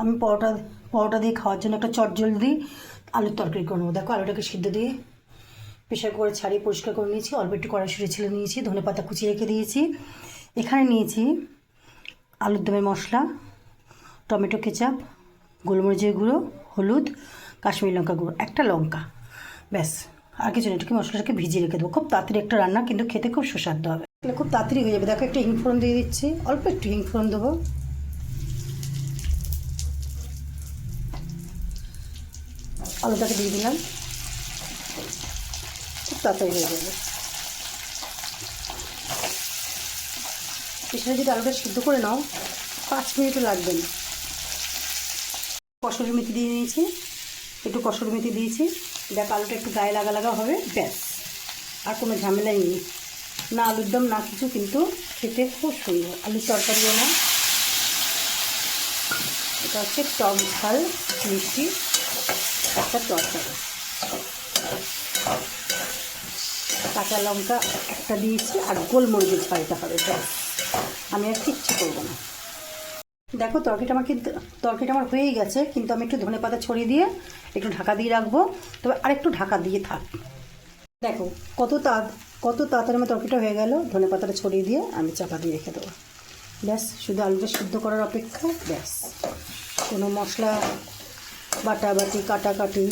আমি পরোটা দিয়ে খাওয়ার জন্য একটা চটজলদি আলুর তরকারি করে নেবো। দেখো আলুটাকে সিদ্ধ দিয়ে প্রেশার করে ছাড়িয়ে পরিষ্কার করে নিয়েছি, অল্প একটু কড়াইশুঁটি ছিলে নিয়েছি, ধনেপাতা কুচিয়ে রেখে দিয়েছি। এখানে নিয়েছি আলুর দমের মশলা, টমেটো কেচাপ, গোলমরিচের গুঁড়ো, হলুদ, কাশ্মীরি লঙ্কা গুঁড়ো, একটা লঙ্কা, ব্যাস। আর কিছু না, এটাকে মশলাটাকে ভিজিয়ে রেখে দেবো। খুব তাড়াতাড়ি একটা রান্না, কিন্তু খেতে খুব সুস্বাদু হবে। তাহলে খুব তাড়াতাড়ি হয়ে যাবে। দেখো একটা হিংফোড়ন দিয়ে দিচ্ছি, অল্প একটু হিংফোড়ন দেবো। আলুটাকে দিয়ে দিলাম, খুব তাড়াতাড়ি হয়ে যাবে। এখানে যদি আলুটা সিদ্ধ করে নাও 5 মিনিটও লাগবে না। কসুরি মেথি দিয়ে নিয়েছি, একটু কসুরি মেথি দিয়েছি। দেখ আলুটা একটু গায়ে লাগা হবে, ব্যাস। আর কোনো ঝামেলাই নেই, না আলুর দম না কিছু, কিন্তু খেতে খুব সুন্দর। আলুর তরকারিও না, এটা হচ্ছে টক ঝাল মিষ্টি একটা তরকারি। কাঁচা লঙ্কা একটা দিয়েছি, আর গোলমরিচের ঝালটা হবে, ব্যাস। আমি আর কিচ্ছু করবো না। দেখো তরকারিটা আমার হয়েই গেছে, কিন্তু আমি একটু ধনেপাতা ছড়িয়ে দিয়ে একটু ঢাকা দিয়ে রাখবো। তবে আরেকটু ঢাকা দিয়ে থাক। দেখো কত তাড়াতাড়ি আমার তরকারিটা হয়ে গেল। ধনেপাতাটা ছড়িয়ে দিয়ে আমি চাপা দিয়ে রেখে দেবো, ব্যাস। শুধু আলুটা সিদ্ধ করার অপেক্ষা, ব্যাস। কোনো মশলা বাটাবাটি কাটাকাটি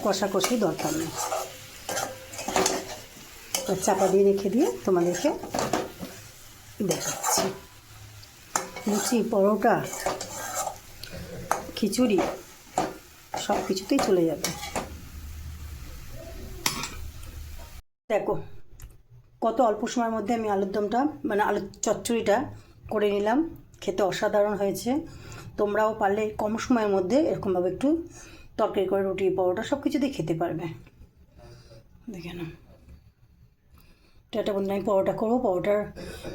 কষাকষি দরকার নেই। চাপা দিয়ে রেখে দিয়ে তোমাদেরকে দেখাচ্ছি। লুচি, পরোটা, খিচুড়ি সব কিছুতেই চলে যাবে। দেখো কত অল্প সময়ের মধ্যে আমি আলুর দমটা মানে আলুর চচ্চড়িটা করে নিলাম। খেতে অসাধারণ হয়েছে। তোমরাও পারলে কম সময়ের মধ্যে এরকমভাবে একটু তরকারি করে রুটি পরোটা সব কিছুতেই খেতে পারবে। দেখে নাও, এটা বন্ধু আমি পরোটা করবো। পরোটার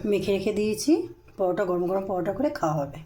মেখে রেখে দিয়েছি, পরোটা গরম গরম পরোটা করে খাওয়া হবে।